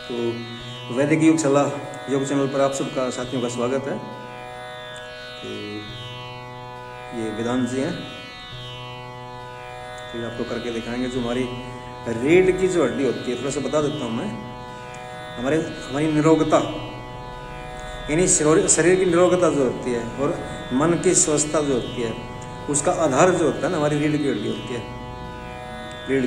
तो वैदिक योग सलाह योग चैनल पर आप सबका साथियों का स्वागत है। तो ये वेदांत जी हैं, तो ये आपको करके दिखाएंगे। जो हमारी रीढ़ की जो हड्डी होती है, थोड़ा सा बता देता हूँ मैं। हमारी निरोगता यानी शरीर की निरोगता जो होती है और मन की स्वस्थता जो होती है, उसका आधार जो होता है ना, हमारी रीढ़ की हड्डी होती है। रीढ़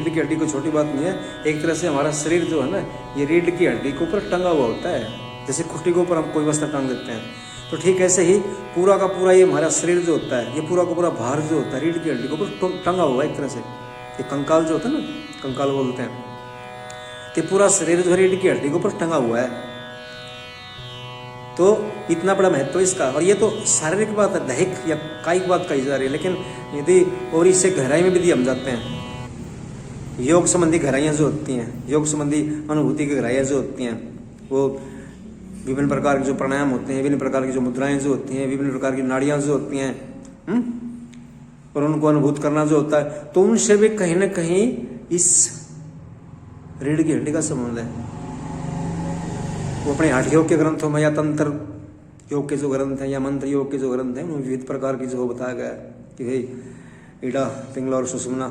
की हड्डी कोई छोटी बात नहीं है। एक तरह से हमारा शरीर जो है ना, ये रीढ़ की हड्डी के ऊपर टंगा हुआ होता है। जैसे खुट्टी के ऊपर हम कोई वस्त्र टांग देते हैं, तो ठीक ऐसे ही पूरा का पूरा ये हमारा शरीर जो होता है, ये पूरा का पूरा भार जो होता है रीढ़ की हड्डी के ऊपर टंगा हुआ है एक तरह से। ये कंकाल जो होता है ना, कंकाल बोलते हैं, कि पूरा शरीर जो रीढ़ की हड्डी के ऊपर टंगा हुआ है। तो इतना बड़ा महत्व इसका। और ये तो शारीरिक बात है, दैहिक या कायिक बात कही जा रही है। लेकिन यदि और इससे गहराई में भी हम जाते हैं, योग संबंधी गहराइयाँ जो होती हैं, योग संबंधी अनुभूति की गहराइयाँ जो होती हैं, वो विभिन्न प्रकार के जो प्राणायाम होते हैं, विभिन्न प्रकार की जो मुद्राएं जो होती हैं, विभिन्न प्रकार की नाड़ियाँ जो होती हैं, और उनको अनुभूत करना जो होता है, तो उनसे भी कहीं ना कहीं इस रीढ़ की हड्डी का संबंध है। वो अपने हठ योग के ग्रंथों में या तंत्र योग के जो ग्रंथ हैं या मंत्र योग के जो ग्रंथ हैं, उनमें विविध प्रकार की जो बताया गया है कि भाई ईड़ा, पिंगला और सुषुम्ना,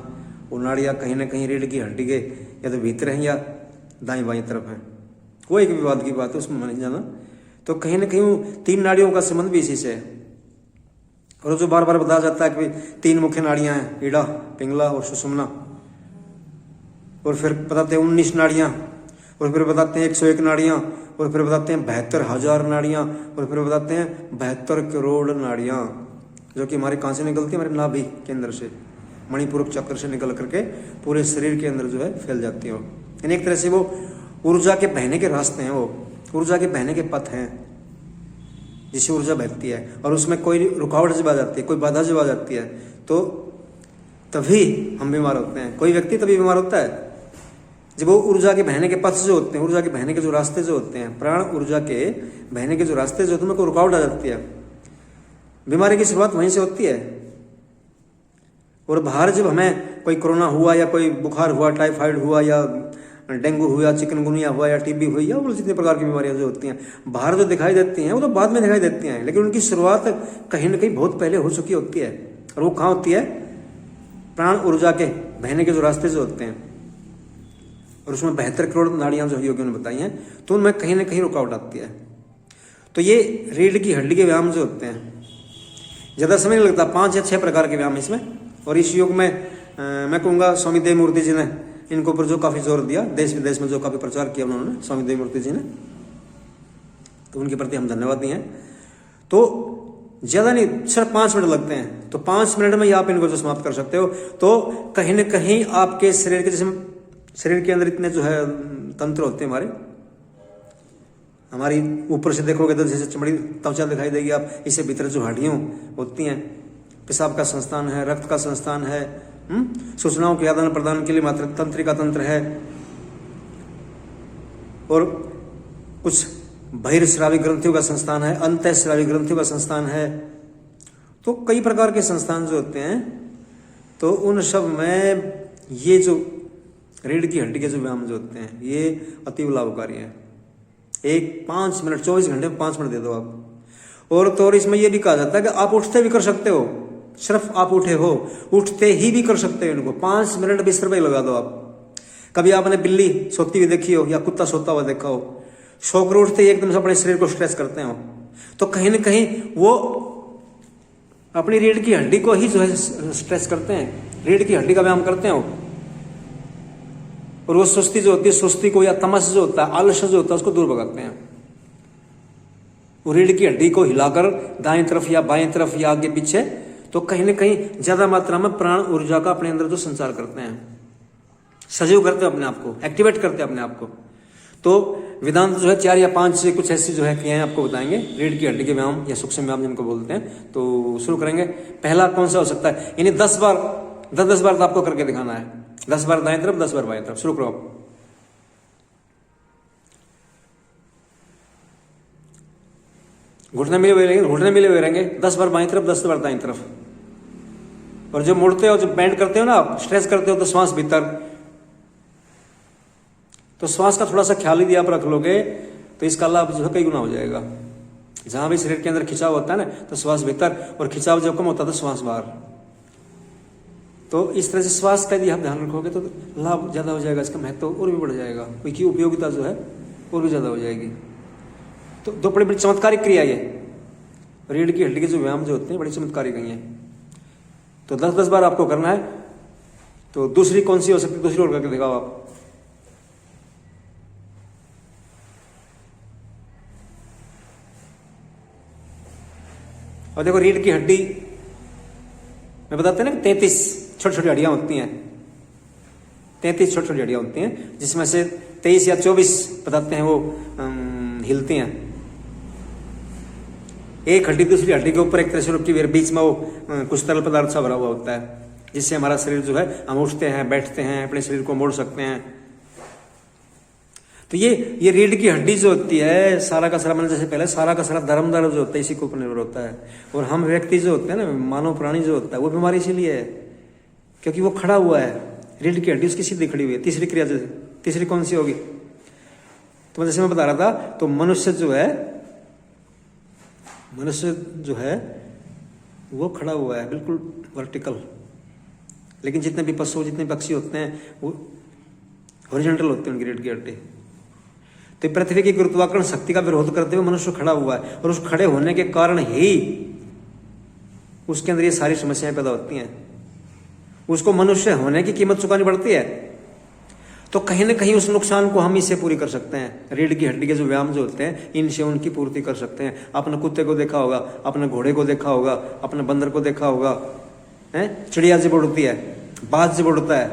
वो नाड़ियाँ कहीं ना कहीं रीढ़ की हड्डी के या तो भीतर हैं या दाएं बाएं तरफ हैं। वो एक विवाद की बात है, उसमें नहीं जाना। तो कहीं ना कहीं वो तीन नाड़ियों का संबंध भी इसी से है। और जो बार बार बताया जाता है कि तीन मुख्य नाड़ियाँ हैं, ईड़ा, पिंगला और सुषुम्ना, और फिर बताते हैं 19 नाड़ियाँ, और फिर बताते हैं 101 नाड़ियाँ, और फिर बताते हैं 72,000 नाड़ियाँ, और फिर बताते हैं 72 करोड़ नाड़ियाँ, जो कि हमारे कहाँ से निकलती है, हमारे नाभि के अंदर से, मणिपुर चक्र से निकल करके पूरे शरीर के अंदर जो है फैल जाती है। यानी एक तरह से वो ऊर्जा के बहने के रास्ते हैं, वो ऊर्जा के बहने के पथ हैं, जिससे ऊर्जा बहती है। और उसमें कोई रुकावट जब आ जाती है, कोई बाधा जब आ जाती है, तो तभी हम बीमार होते हैं। कोई व्यक्ति तभी बीमार होता है जब वो ऊर्जा के बहने के पथ जो होते हैं, ऊर्जा के बहने के जो रास्ते जो होते हैं, प्राण ऊर्जा के बहने के जो रास्ते जो होते हैं, उनमें कोई रुकावट आ जाती है। बीमारी की शुरुआत वहीं से होती है। और बाहर जब हमें कोई कोरोना हुआ या कोई बुखार हुआ, टाइफाइड हुआ या डेंगू हुआ, चिकनगुनिया हुआ या टीबी हुई या और जितने प्रकार की बीमारियां जो होती हैं, बाहर जो दिखाई देती हैं वो तो बाद में दिखाई देती हैं, लेकिन उनकी शुरुआत कहीं ना कहीं बहुत पहले हो चुकी होती है। और वो कहाँ होती है? प्राण ऊर्जा के बहने के जो रास्ते जो होते हैं, और उसमें 72 करोड़ नाड़ियां जो योगियों ने बताई हैं, तो उनमें कहीं ना कहीं रुकावट आती है। तो ये रीढ़ की हड्डी के व्यायाम जो होते हैं, ज़्यादा समय नहीं लगता, 5 या 6 प्रकार के व्यायाम इसमें। और इस योग में मैं कहूँगा स्वामी देव मूर्ति जी ने इनके ऊपर जो काफ़ी जोर दिया, देश विदेश में जो काफ़ी प्रचार किया उन्होंने, स्वामी देव मूर्ति जी ने, तो उनके प्रति हम धन्यवाद दिए हैं। तो ज़्यादा नहीं, सिर्फ 5 मिनट लगते हैं, तो 5 मिनट में ही आप इनको जो समाप्त कर सकते हो। तो कहीं ना कहीं आपके शरीर के, जैसे शरीर के अंदर इतने जो है तंत्र होते हैं हमारी ऊपर से देखोगे तो जैसे चमड़ी त्वचा दिखाई देगी आप, इससे भीतर जो हड्डियाँ होती हैं, पेशाब का संस्थान है, रक्त का संस्थान है, सूचनाओं के आदान प्रदान के लिए मात्र तंत्रिका तंत्र है, और कुछ बहिर्स्रावी ग्रंथियों का संस्थान है, अंतःस्रावी ग्रंथियों का संस्थान है। तो कई प्रकार के संस्थान जो होते हैं, तो उन सब में ये जो रीढ़ की हड्डी के जो व्यायाम जो होते हैं, ये अति लाभकारी है। 5 मिनट, 24 घंटे में 5 मिनट दे दो आप। और तो और इसमें यह भी कहा जाता है कि आप उठते भी कर सकते हो, सिर्फ आप उठे हो, उठते ही भी कर सकते हो इनको। 5 मिनट बिस्तर पे लगा दो आप। कभी आपने बिल्ली सोती हुई देखी हो या कुत्ता सोता हुआ देखा हो, सोकर उठते ही एकदम से अपने शरीर को स्ट्रेच करते हो, तो कहीं ना कहीं वो अपनी रीढ़ की हड्डी को ही जो है स्ट्रेच करते हैं, रीढ़ की हड्डी का व्यायाम करते हैं। और वो सुस्ती जो होती है, सुस्ती को या तमस जो होता है, आलस्य जो होता है, उसको दूर भगाते हैं। वो रीढ़ की हड्डी को हिलाकर दाएं तरफ या बाएं तरफ या आगे पीछे, तो कहीं ना कहीं ज्यादा मात्रा में प्राण ऊर्जा का अपने अंदर जो संचार करते हैं, सजीव करते हैं अपने आप को, एक्टिवेट करते हैं अपने आप को। तो वेदांत जो है 4 या 5 से कुछ ऐसी जो है क्रियाएं आपको बताएंगे, रीढ़ की हड्डी के व्यायाम या सूक्ष्म व्यायाम जिनको बोलते हैं। तो शुरू करेंगे। पहला कौन सा हो सकता है? यानी 10 बार तो आपको करके दिखाना है। 10 बार दाएं तरफ, 10 बार बाएं तरफ। शुरू करो आप। घुटने मिले हुए रहेंगे। 10 बार बाएं तरफ, 10 बार दाएं तरफ। और जब मुड़ते हो, जब बेंड करते हो ना आप, स्ट्रेच करते हो, तो श्वास भीतर तो श्वास का थोड़ा सा ख्याल यदि आप रख लोगे तो इसका लाभ जो है कई गुना हो जाएगा। जहां भी शरीर के अंदर खिंचाव होता है ना, तो श्वास भीतर और खिंचाव जब कम होता है तो श्वास बाहर। तो इस तरह से श्वास का यदि आप ध्यान रखोगे तो लाभ ज्यादा हो जाएगा, इसका महत्व और भी बढ़ जाएगा, उसकी उपयोगिता जो है और भी ज्यादा हो जाएगी। तो दो बड़ी बड़ी चमत्कारिक क्रिया ये रीढ़ की हड्डी के जो व्यायाम जो होते हैं बड़ी चमत्कारिक हैं। तो 10-10 बार आपको करना है। तो दूसरी कौन सी हो सकती है, दूसरी और करके दिखाओ आप। और देखो रीढ़ की हड्डी में बताते हैं ना 33 छोटी छोटी हड्डियां होती हैं, 33 छोटी छोटी हड्डियां होती हैं, जिसमें से 23 या 24 बताते हैं वो हिलती हैं। एक हड्डी दूसरी हड्डी के ऊपर एक तरह से रुकी हुई, बीच में वो कुछ तरल पदार्थ सा भरा हुआ होता है, जिससे हमारा शरीर जो है हम उठते हैं, बैठते हैं, अपने शरीर को मोड़ सकते हैं। तो ये रीढ़ की हड्डी जो होती है, सारा का सारा, मैंने जैसे पहले सारा का सारा धर्म जो होता है इसी के ऊपर निर्भर होता है। और हम व्यक्ति जो होते हैं ना, मानव प्राणी जो होता है, वो बीमारी इसीलिए है क्योंकि वो खड़ा हुआ है, रीढ़ की हड्डी उसकी सीधी खड़ी हुई है। तीसरी क्रिया जैसे, तीसरी कौन सी होगी, तो जैसे मैं बता रहा था, तो मनुष्य जो है वो खड़ा हुआ है बिल्कुल वर्टिकल, लेकिन जितने भी पशु, जितने पक्षी होते हैं वो हॉरिजॉन्टल होते हैं उनकी रीढ़ की हड्डी। तो पृथ्वी की गुरुत्वाकर्षण शक्ति का विरोध करते हुए मनुष्य खड़ा हुआ है, और उस खड़े होने के कारण ही उसके अंदर ये सारी समस्याएं पैदा होती हैं। उसको मनुष्य होने की कीमत चुकानी पड़ती है। तो कहीं ना कहीं उस नुकसान को हम इससे पूरी कर सकते हैं। रीढ़ की हड्डी के जो व्यायाम जो होते हैं, इनसे उनकी पूर्ति कर सकते हैं। अपने कुत्ते को देखा होगा, अपने घोड़े को देखा होगा, अपने बंदर को देखा होगा, है चिड़िया जब उड़ती है, बाज जब उड़ता है,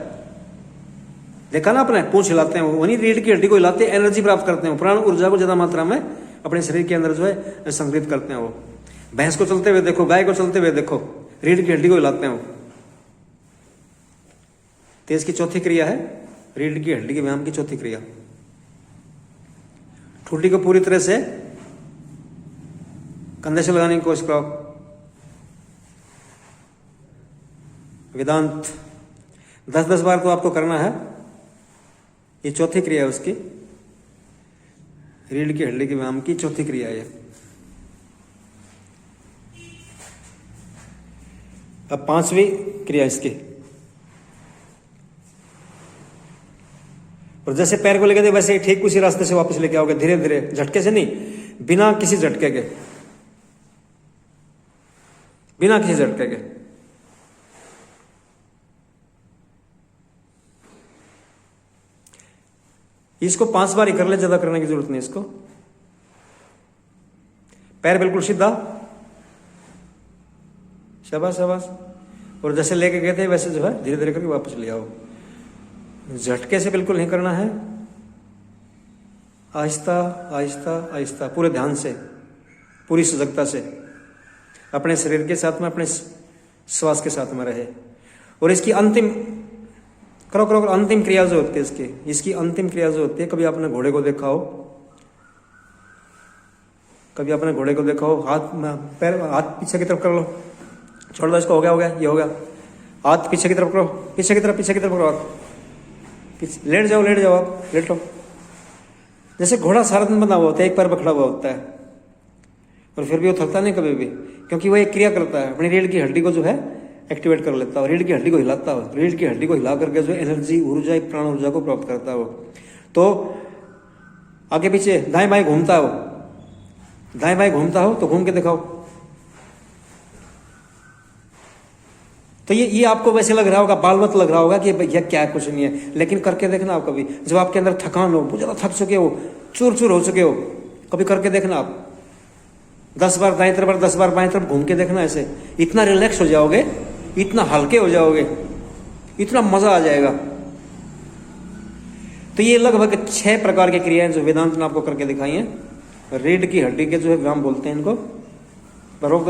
देखा ना आपने, पूंछ हिलाते हैं, वही रीढ़ की हड्डी को हिलाते हैं, एनर्जी प्राप्त करते हैं, प्राण ऊर्जा को ज्यादा मात्रा में अपने शरीर के अंदर जो है संग्रहित करते हैं। वो भैंस को चलते हुए देखो, गाय को चलते हुए देखो, रीढ़ की हड्डी को हिलाते हैं वो। तो इसकी चौथी क्रिया है रीढ़ की हड्डी के व्यायाम की चौथी क्रिया, ठूठी को पूरी तरह से कंधे से लगाने की कोशिश करो। वेदांत 10-10 बार तो आपको करना है। ये चौथी क्रिया है उसकी, रीढ़ की हड्डी के व्यायाम की चौथी क्रिया है। अब पांचवी क्रिया इसकी, और जैसे पैर को लेके थे वैसे ही ठीक उसी रास्ते से वापस लेके आओगे, धीरे धीरे, झटके से नहीं, बिना किसी झटके के, बिना किसी झटके के। इसको 5 बार ही कर ले, ज्यादा करने की जरूरत नहीं। इसको पैर बिल्कुल सीधा, शाबाश शाबाश, और जैसे लेके गए थे वैसे जो है धीरे धीरे करके वापस ले आओ। झटके से बिल्कुल नहीं करना है, आहिस्ता आहिस्ता आहिस्ता, पूरे ध्यान से, पूरी सजगता से, अपने शरीर के साथ में, अपने श्वास के साथ में रहे। और इसकी अंतिम करो अंतिम क्रिया जो होती है इसकी अंतिम क्रिया जो होती है, कभी आपने घोड़े को देखा हो, कभी आपने घोड़े को देखा हो, हाथ पीछे की तरफ कर लो, छोड़ दो इसको, हो गया ये हो गया, हाथ पीछे की तरफ करो, पीछे की तरफ करो, हाथ लेट जाओ आप, लेटो। जैसे घोड़ा सारा दिन बंधा हुआ होता है, एक पैर बखड़ा हुआ होता है, और फिर भी वो थकता नहीं कभी भी, क्योंकि वो एक क्रिया करता है, अपनी रीढ़ की हड्डी को जो है एक्टिवेट कर लेता है, रीढ़ की हड्डी को हिलाता है, रीढ़ की हड्डी को हिला करके जो एनर्जी, ऊर्जा, प्राण ऊर्जा को प्राप्त करता है वो। तो आगे पीछे दाएं बाएं घूमता हो, दाएं बाएं घूमता हो तो घूम के दिखाओ। तो ये आपको वैसे लग रहा होगा, बालवत लग रहा होगा कि भैया क्या कुछ नहीं है, लेकिन करके देखना आप कभी, जब आपके अंदर थकान हो, बहुत ज्यादा थक चुके हो, चूर हो चुके हो, कभी करके देखना आप। 10 बार दाएं तरफ, 10 बार बाएं तरफ घूम के देखना, ऐसे इतना रिलैक्स हो जाओगे, इतना हल्के हो जाओगे, इतना मजा आ जाएगा। तो ये लगभग 6 प्रकार की क्रियाएं जो वेदांत ने आपको करके दिखाई हैं। रीढ़ की हड्डी के जो है व्यायाम बोलते हैं इनको। रोक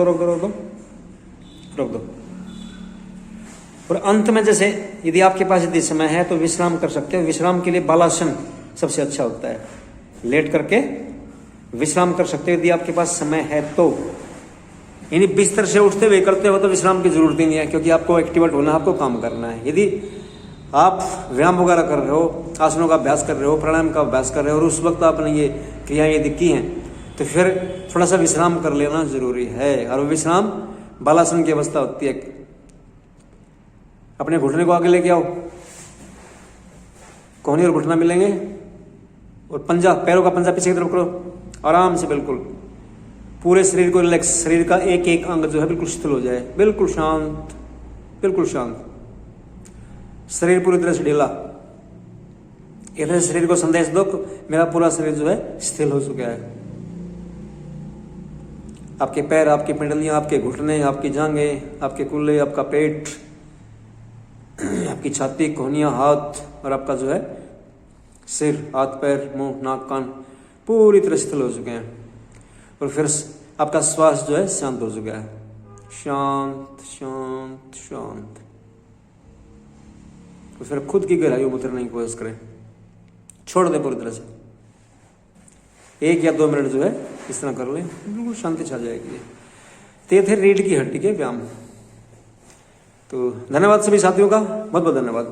दो। और अंत में जैसे यदि आपके पास यदि समय है तो विश्राम कर सकते हो। विश्राम के लिए बालासन सबसे अच्छा होता है, लेट करके विश्राम कर सकते हो यदि आपके पास समय है तो। यानी बिस्तर से उठते हुए करते हो तो विश्राम की जरूरत ही नहीं है, क्योंकि आपको एक्टिवेट होना, आपको काम करना है। यदि आप व्यायाम वगैरह कर रहे हो, आसनों का अभ्यास कर रहे हो, प्राणायाम का अभ्यास कर रहे हो और उस वक्त आपने ये क्रियाएं यदि की हैं तो फिर थोड़ा सा विश्राम कर लेना जरूरी है। और वो विश्राम बालासन की अवस्था होती है। अपने घुटने को आगे लेके आओ, कोहनी और घुटना मिलेंगे और पंजा, पैरों का पंजा पीछे की तरफ करो आराम से, बिल्कुल पूरे शरीर को रिलैक्स, शरीर का एक एक अंग जो है बिल्कुल शिथिल हो जाए, बिल्कुल शांत, बिल्कुल शांत, शरीर पूरी तरह से ढीला। इधर शरीर को संदेश दो मेरा पूरा शरीर जो है शिथिल हो चुका है। आपके पैर, आपकी पिंडलियां, आपके घुटने, आपकी जांघें, आपके कूल्हे, आपका पेट, आपकी छाती, कोहनियां, हाथ और आपका जो है सिर, हाथ, पैर, मुंह, नाक, कान पूरी तरह शिथिल हो चुके हैं। और फिर आपका श्वास जो है शांत हो चुका है, शांत शांत शांत। तो फिर खुद की गहराइयों में उतरने की कोशिश करें, छोड़ दे पूरी तरह से। 1 या 2 मिनट जो है इस तरह कर ले, बिल्कुल शांति छा जाएगी। तो ये थे रीढ़ की हड्डी के व्यायाम। तो धन्यवाद सभी साथियों का, बहुत बहुत धन्यवाद।